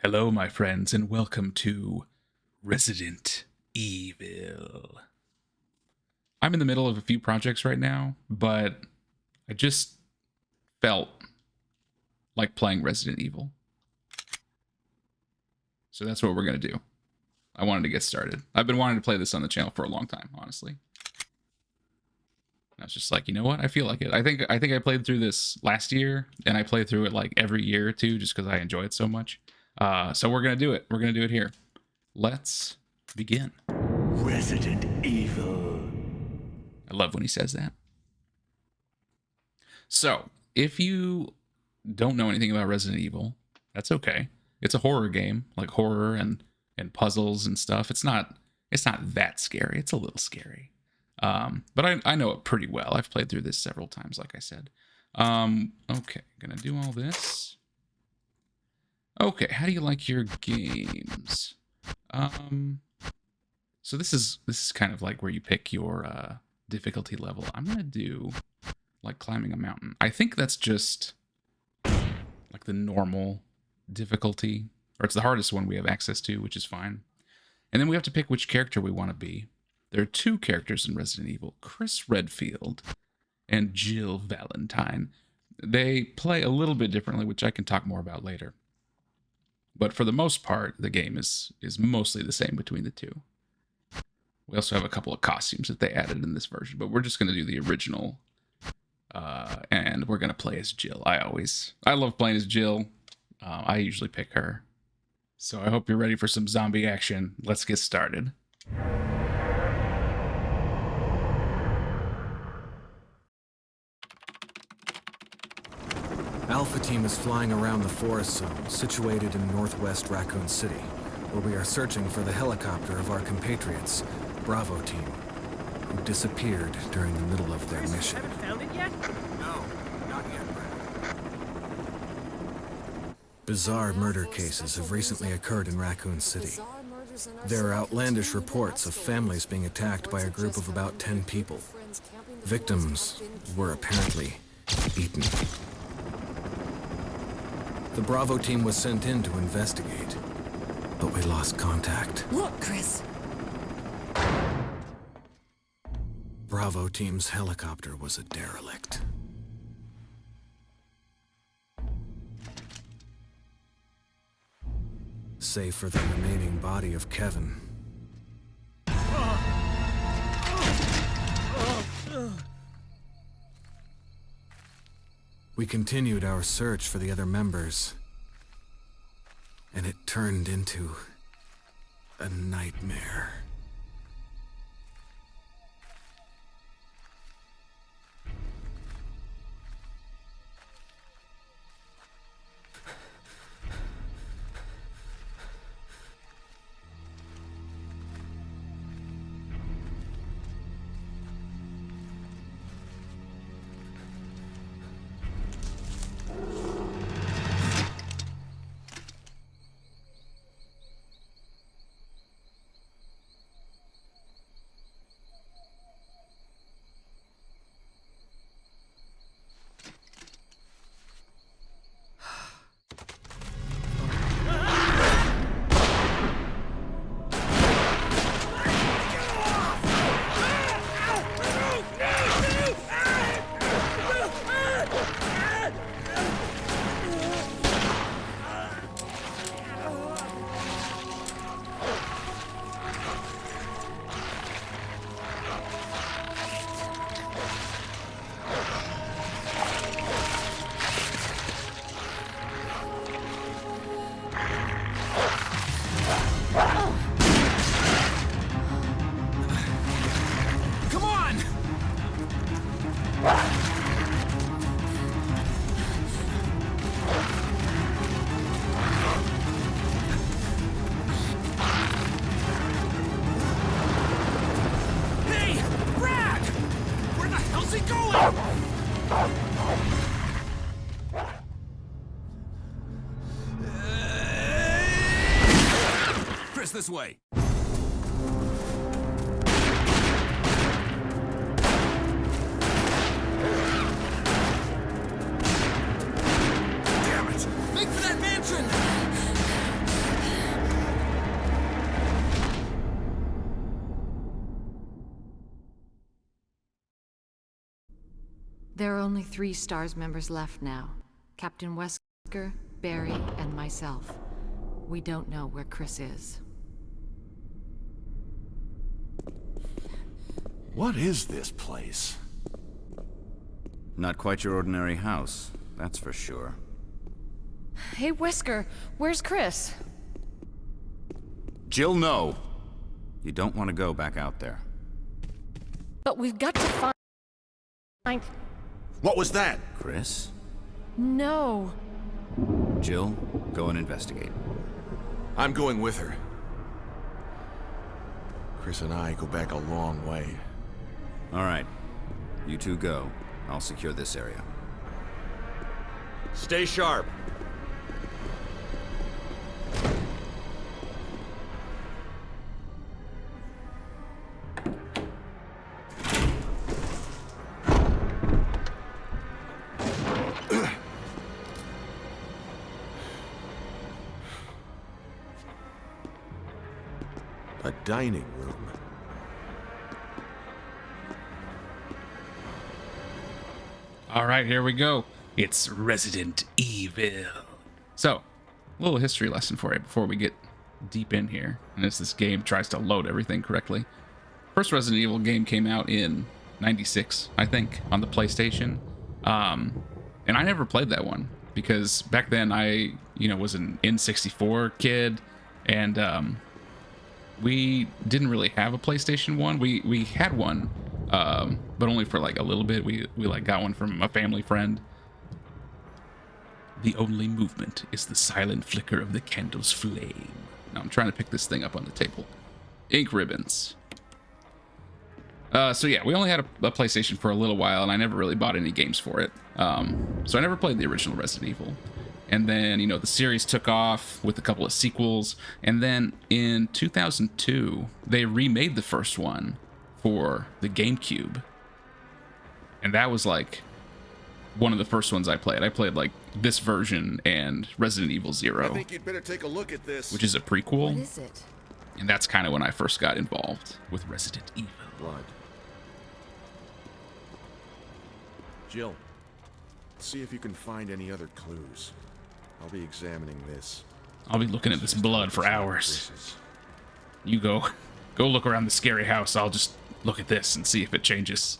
Hello, my friends, and welcome to Resident Evil. I'm in the middle of a few projects right now, but I just felt like playing Resident Evil. So that's what we're going to do. I wanted to get started. I've been wanting to play this on the channel for a long time, honestly. I was just like, you know what? I feel like it. I think I played through this last year, and I played through it like every year or two just because I enjoy it so much. So we're going to do it. We're going to do it here. Let's begin. Resident Evil. I love when he says that. So, if you don't know anything about Resident Evil, that's okay. It's a horror game, like horror and puzzles and stuff. It's not that scary. It's a little scary. But I know it pretty well. I've played through this several times, like I said. Okay, gonna do all this. Okay, how do you like your games? So this is kind of like where you pick your difficulty level. I'm gonna do like climbing a mountain. I think that's just like the normal difficulty, or it's the hardest one we have access to, which is fine. And then we have to pick which character we want to be. There are two characters in Resident Evil, Chris Redfield and Jill Valentine. They play a little bit differently, which I can talk more about later. But for the most part, the game is mostly the same between the two. We also have a couple of costumes that they added in this version, but we're just going to do the original. And we're going to play as Jill. I love playing as Jill. I usually pick her. So I hope you're ready for some zombie action. Let's get started. Alpha Team is flying around the forest zone situated in northwest Raccoon City, where we are searching for the helicopter of our compatriots, Bravo Team, who disappeared during the middle of their mission. Haven't found it yet? No, not yet, Brad. Bizarre murder cases have recently occurred in Raccoon City. There are outlandish reports of families being attacked by a group of about 10 people. Victims were apparently eaten. The Bravo Team was sent in to investigate, but we lost contact. Look, Chris. Bravo Team's helicopter was a derelict. Save for the remaining body of Kevin. We continued our search for the other members, and it turned into a nightmare. This way. Damn it! Make for that mansion! There are only 3 S.T.A.R.S members left now. Captain Wesker, Barry, and myself. We don't know where Chris is. What is this place? Not quite your ordinary house, that's for sure. Hey, Wesker, where's Chris? Jill, no! You don't want to go back out there. But we've got to find... What was that? Chris? No. Jill, go and investigate. I'm going with her. Chris and I go back a long way. All right. You two go. I'll secure this area. Stay sharp. A dining room. All right, here we go. It's Resident Evil. So, a little history lesson for you before we get deep in here. And as this game tries to load everything correctly. First Resident Evil game came out in 96, I think, on the PlayStation. And I never played that one because back then I, was an N64 kid, and we didn't really have a PlayStation 1. We had one, but only for like a little bit. We like got one from a family friend. The only movement is the silent flicker of the candle's flame. Now I'm trying to pick this thing up on the table. Ink ribbons. So yeah, we only had a PlayStation for a little while, and I never really bought any games for it. So I never played the original Resident Evil. And then, the series took off with a couple of sequels. And then in 2002, they remade the first one for the GameCube. And that was like one of the first ones I played. I played like this version and Resident Evil 0. I think you'd better take a look at this. Which is a prequel. What is it? And that's kind of when I first got involved with Resident Evil. Blood. Jill, see if you can find any other clues. I'll be examining this. I'll be looking at this blood for hours. You go look around the scary house. I'll just look at this and see if it changes.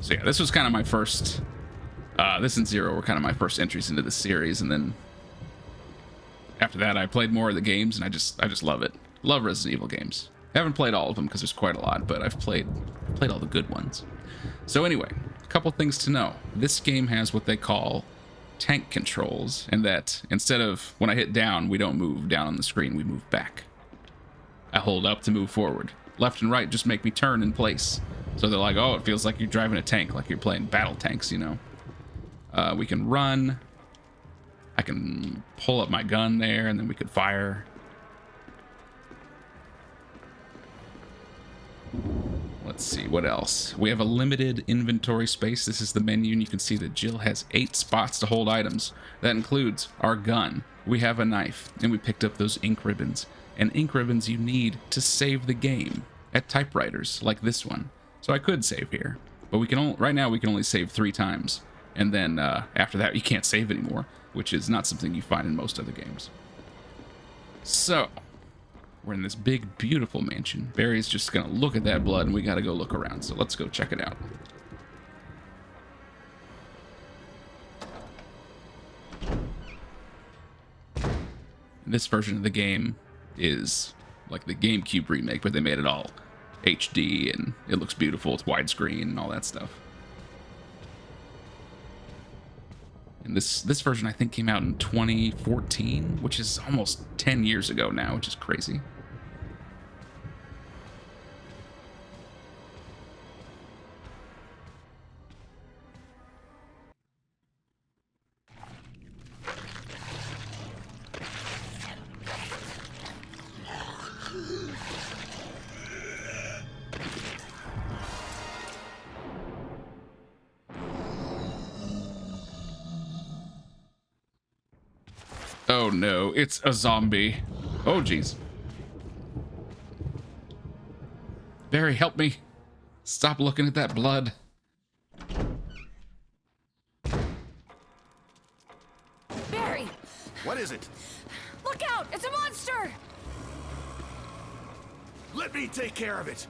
So yeah, this was kind of my first, this and Zero were kind of my first entries into the series. And then after that, I played more of the games, and I just love it. Love Resident Evil games. I haven't played all of them because there's quite a lot, but I've played all the good ones. So anyway, a couple things to know. This game has what they call tank controls, and that instead of when I hit down, we don't move down on the screen, we move back. I hold up to move forward. Left and right just make me turn in place. So they're like, oh, it feels like you're driving a tank, like you're playing battle tanks, We can run. I can pull up my gun there, and then we could fire. Let's see, what else? We have a limited inventory space. This is the menu, and you can see that Jill has 8 spots to hold items. That includes our gun. We have a knife, and we picked up those ink ribbons. And ink ribbons you need to save the game at typewriters like this one. So I could save here, but we can right now we can only save 3 times. And then after that, you can't save anymore, which is not something you find in most other games. So we're in this big, beautiful mansion. Barry's just gonna look at that blood, and we gotta go look around. So let's go check it out. This version of the game is like the GameCube remake, but they made it all HD, and it looks beautiful. It's widescreen and all that stuff. And this version, I think, came out in 2014, which is almost 10 years ago now, which is crazy. Oh no, it's a zombie. Oh jeez. Barry, help me. Stop looking at that blood. Barry! What is it? Look out! It's a monster! Let me take care of it.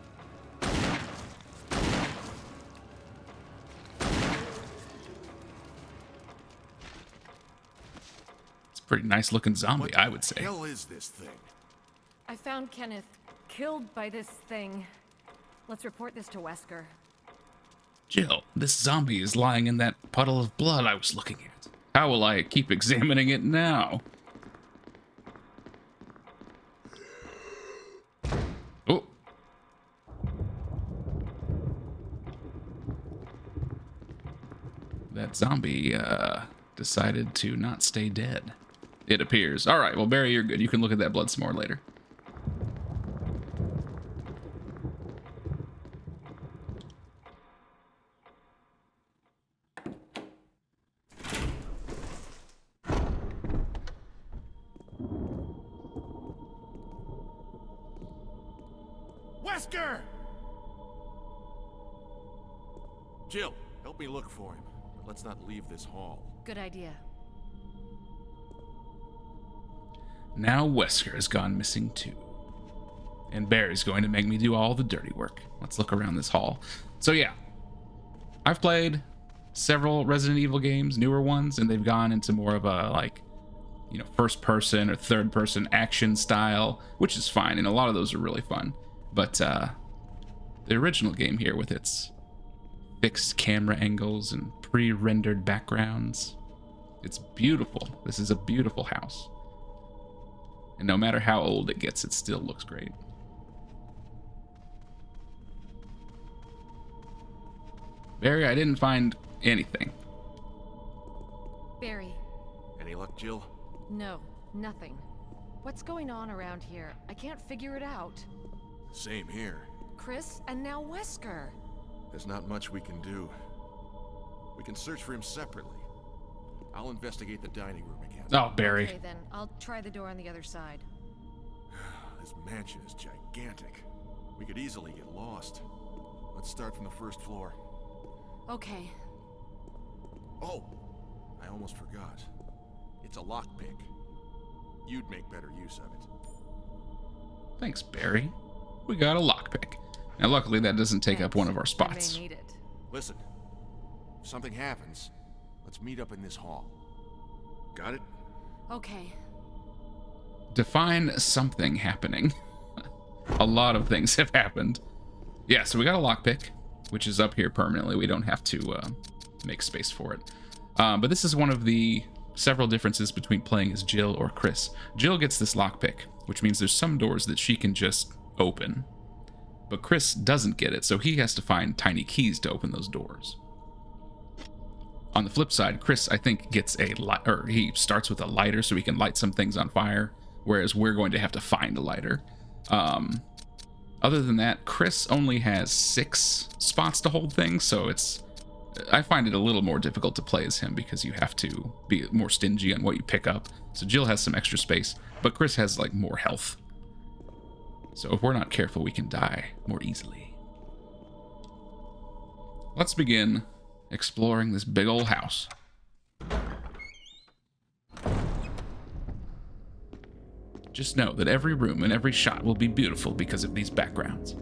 It's a pretty nice looking zombie, I would say. What the hell is this thing? I found Kenneth killed by this thing. Let's report this to Wesker. Jill, this zombie is lying in that puddle of blood I was looking at. How will I keep examining it now? Oh. That zombie, decided to not stay dead. It appears. All right, well, Barry, you're good. You can look at that blood some more later. Wesker! Jill, help me look for him. But let's not leave this hall. Good idea. Now Wesker has gone missing too. And Barry's going to make me do all the dirty work. Let's look around this hall. So yeah, I've played several Resident Evil games, newer ones, and they've gone into more of a, like, you know, first person or third person action style, which is fine, and a lot of those are really fun. But the original game here, with its fixed camera angles and pre-rendered backgrounds, it's beautiful. This is a beautiful house. And no matter how old it gets, it still looks great. Barry, I didn't find anything. Barry. Any luck, Jill? No, nothing. What's going on around here? I can't figure it out. Same here. Chris, and now Wesker. There's not much we can do. We can search for him separately. I'll investigate the dining room again. Oh, Barry. Okay, then. I'll try the door on the other side. This mansion is gigantic. We could easily get lost. Let's start from the first floor. Okay. Oh, I almost forgot. It's a lockpick. You'd make better use of it. Thanks, Barry. We got a lockpick. Now, luckily, that doesn't take up one of our I spots. may need it. Listen, if something happens, let's meet up in this hall. Got it? Okay. Define something happening. A lot of things have happened. Yeah, so we got a lockpick, which is up here permanently. We don't have to make space for it. But this is one of the several differences between playing as Jill or Chris. Jill gets this lockpick, which means there's some doors that she can just open. But Chris doesn't get it, so he has to find tiny keys to open those doors. On the flip side, Chris, I think, gets a light, or he starts with a lighter so he can light some things on fire, whereas we're going to have to find a lighter. Other than that, Chris only has 6 spots to hold things, so I find it a little more difficult to play as him because you have to be more stingy on what you pick up. So Jill has some extra space, but Chris has, like, more health. So if we're not careful, we can die more easily. Let's begin exploring this big old house. Just know that every room and every shot will be beautiful because of these backgrounds.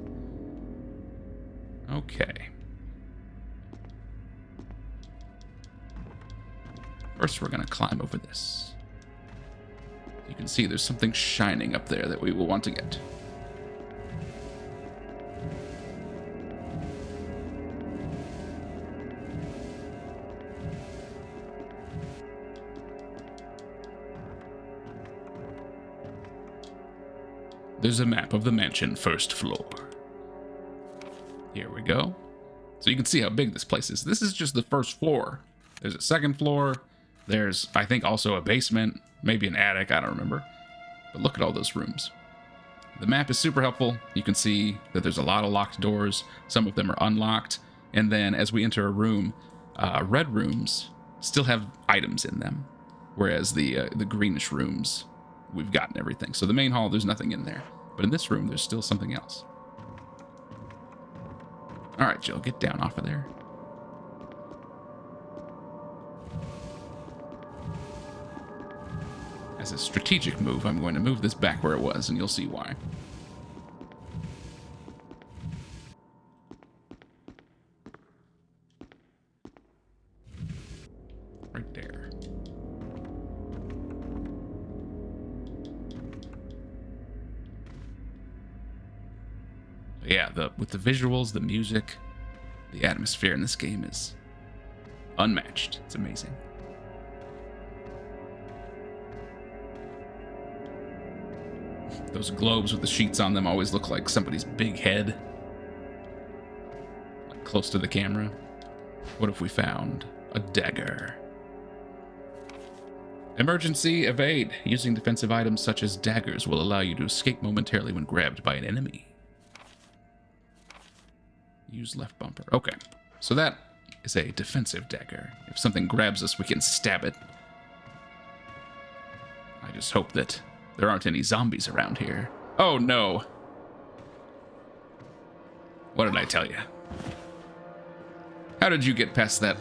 Okay. First, we're going to climb over this. You can see there's something shining up there that we will want to get. There's a map of the mansion first floor. Here we go. So you can see how big this place is. This is just the first floor. There's a second floor. There's, I think, also a basement, maybe an attic, I don't remember. But look at all those rooms. The map is super helpful. You can see that there's a lot of locked doors. Some of them are unlocked. And then as we enter a room, red rooms still have items in them. Whereas the greenish rooms, we've gotten everything. So the main hall, there's nothing in there. But in this room, there's still something else. All right, Jill, get down off of there. As a strategic move, I'm going to move this back where it was, and you'll see why. Right there. But yeah, with the visuals, the music, the atmosphere in this game is unmatched. It's amazing. Those globes with the sheets on them always look like somebody's big head. Like close to the camera. What if we found a dagger? Emergency evade. Using defensive items such as daggers will allow you to escape momentarily when grabbed by an enemy. Use left bumper. Okay, so that is a defensive dagger. If something grabs us, we can stab it. I just hope that there aren't any zombies around here. Oh no. What did I tell you? How did you get past that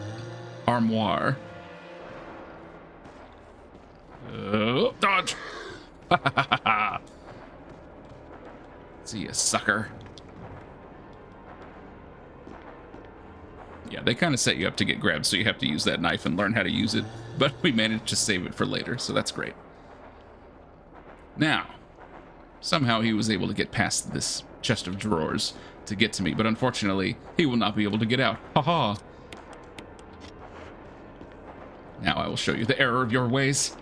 armoire? Dodge! See ya, sucker. Yeah, they kind of set you up to get grabbed, so you have to use that knife and learn how to use it. But we managed to save it for later, so that's great. Now, somehow he was able to get past this chest of drawers to get to me, but unfortunately, he will not be able to get out. Haha. Now I will show you the error of your ways.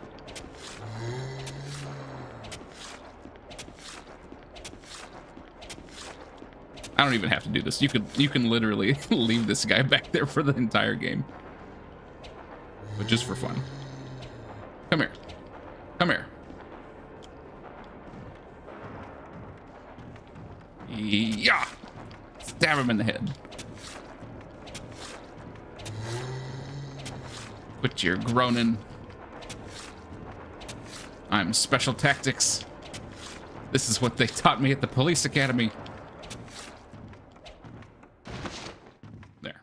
I don't even have to do this. You can literally leave this guy back there for the entire game. But just for fun. Come here. Come here. Yeah! Stab him in the head. Quit your groaning. I'm special tactics. This is what they taught me at the police academy. There.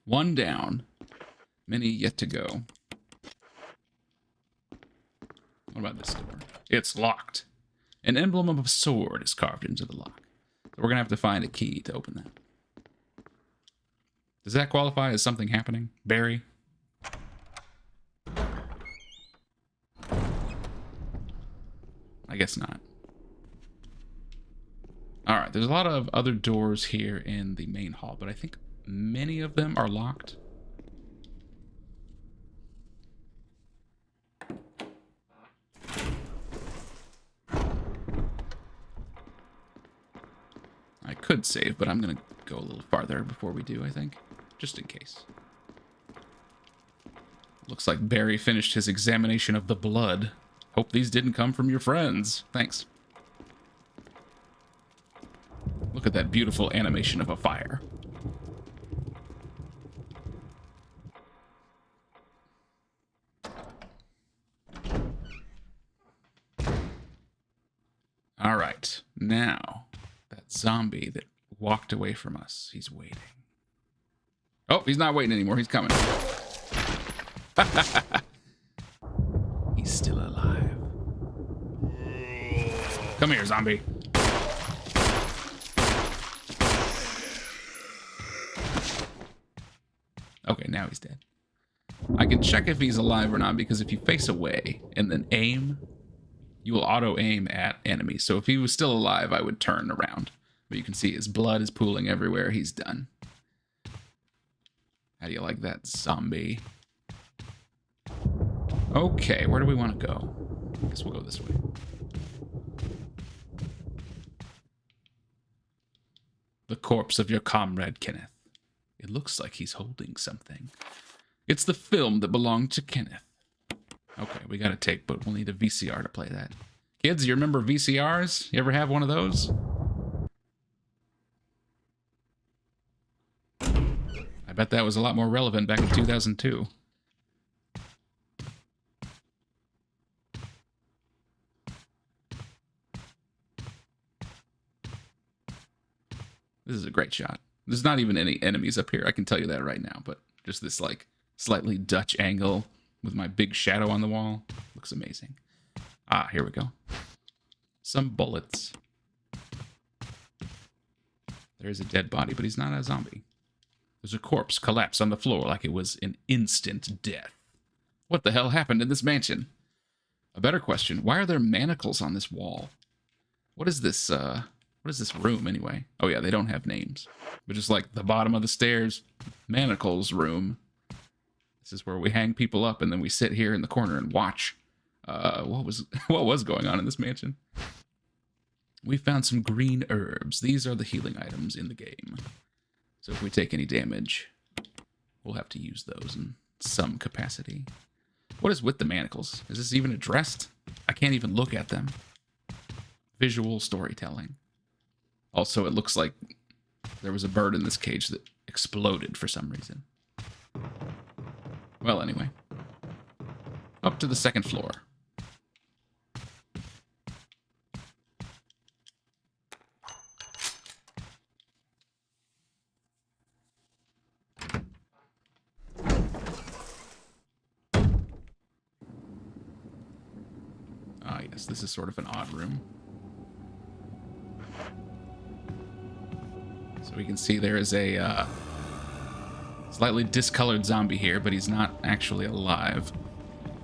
One down. Many yet to go. What about this door? It's locked. An emblem of a sword is carved into the lock. So we're going to have to find a key to open that. Does that qualify as something happening? Barry? I guess not. Alright, there's a lot of other doors here in the main hall, but I think many of them are locked. I could save, but I'm going to go a little farther before we do, I think. Just in case. Looks like Barry finished his examination of the blood. Hope these didn't come from your friends. Thanks. Look at that beautiful animation of a fire. All right, now that zombie that walked away from us, he's waiting. Oh, he's not waiting anymore. He's coming. He's still alive. Come here, zombie. Okay, now he's dead. I can check if he's alive or not, because if you face away and then aim, you will auto-aim at enemies. So if he was still alive, I would turn around. But you can see his blood is pooling everywhere. He's done. How do you like that, zombie? Okay, where do we want to go? I guess we'll go this way. The corpse of your comrade, Kenneth. It looks like he's holding something. It's the film that belonged to Kenneth. Okay, we got a tape, but we'll need a VCR to play that. Kids, you remember VCRs? You ever have one of those? I bet that was a lot more relevant back in 2002. This is a great shot. There's not even any enemies up here, I can tell you that right now, but just this, like, slightly Dutch angle with my big shadow on the wall. Looks amazing. Ah, here we go. Some bullets. There's a dead body, but he's not a zombie. There's a corpse collapsed on the floor like it was an instant death. What the hell happened in this mansion? A better question, why are there manacles on this wall? What is this room, anyway? Oh, yeah, they don't have names. But just like the bottom of the stairs, manacles room. This is where we hang people up, and then we sit here in the corner and watch what was going on in this mansion. We found some green herbs. These are the healing items in the game. So if we take any damage, we'll have to use those in some capacity. What is with the manacles? Is this even addressed? I can't even look at them. Visual storytelling. Also, it looks like there was a bird in this cage that exploded for some reason. Well, anyway. Up to the second floor. Ah, yes, this is sort of an odd room. So we can see there is a slightly discolored zombie here, but he's not actually alive.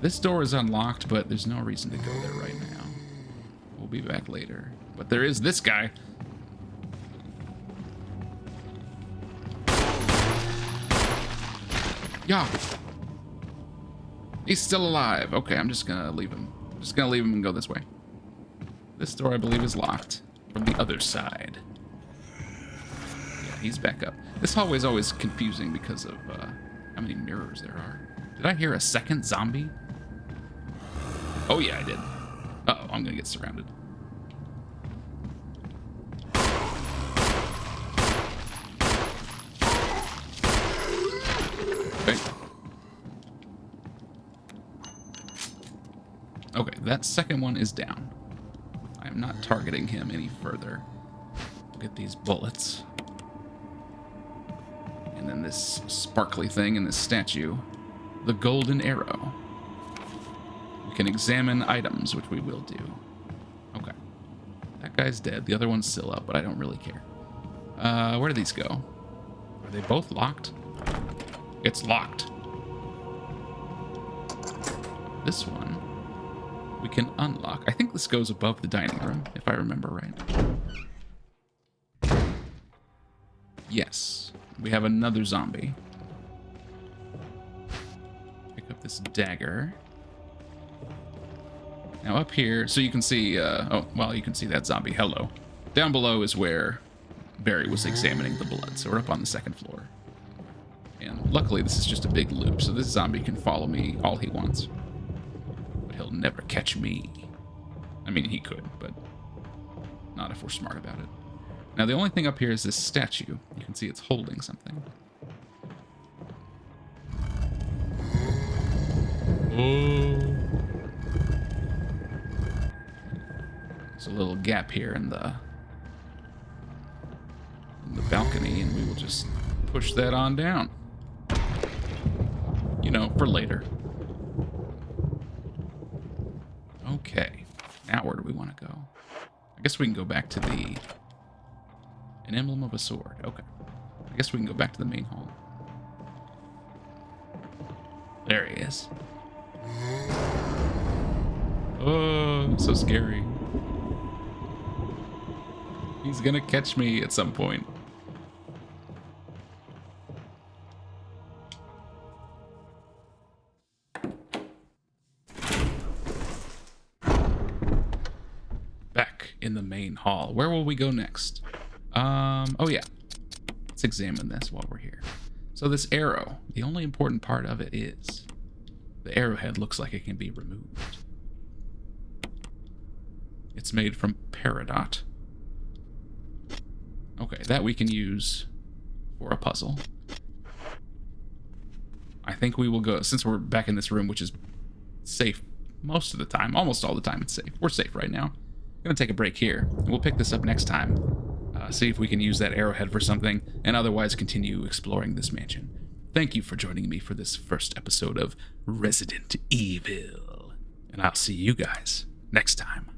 This door is unlocked, but there's no reason to go there right now. We'll be back later. But there is this guy. Yeah. He's still alive. Okay, I'm just gonna leave him. I'm just gonna leave him and go this way. This door, I believe, is locked from the other side. Yeah, he's back up. This hallway is always confusing because of how many mirrors there are. Did I hear a second zombie? Oh, yeah, I did. Uh-oh, I'm gonna get surrounded. Okay. Okay, that second one is down. I am not targeting him any further. Look at these bullets. And then this sparkly thing in this statue. The golden arrow. We can examine items, which we will do. Okay. That guy's dead. The other one's still up, but I don't really care. Where do these go? Are they both locked? It's locked. This one we can unlock. I think this goes above the dining room, if I remember right. Yes. We have another zombie. Pick up this dagger. Now up here, so you can see, oh, well, you can see that zombie. Hello. Down below is where Barry was examining the blood, so we're up on the second floor. And luckily, this is just a big loop, so this zombie can follow me all he wants. But he'll never catch me. I mean, he could, but not if we're smart about it. Now, the only thing up here is this statue. You can see it's holding something. Oh. There's a little gap here in the balcony, and we will just push that on down. You know, for later. Okay. Now where do we want to go? I guess we can go back to the... An emblem of a sword. Okay. I guess we can go back to the main hall. There he is. Oh, so scary. He's gonna catch me at some point. Back in the main hall. Where will we go next? Oh yeah. Let's examine this while we're here. So this arrow, the only important part of it is the arrowhead looks like it can be removed. It's made from peridot. Okay, that we can use for a puzzle. I think we will go, since we're back in this room, which is safe most of the time, almost all the time it's safe. We're safe right now. I'm gonna take a break here, and we'll pick this up next time. see if we can use that arrowhead for something, and otherwise continue exploring this mansion. Thank you for joining me for this first episode of Resident Evil, and I'll see you guys next time.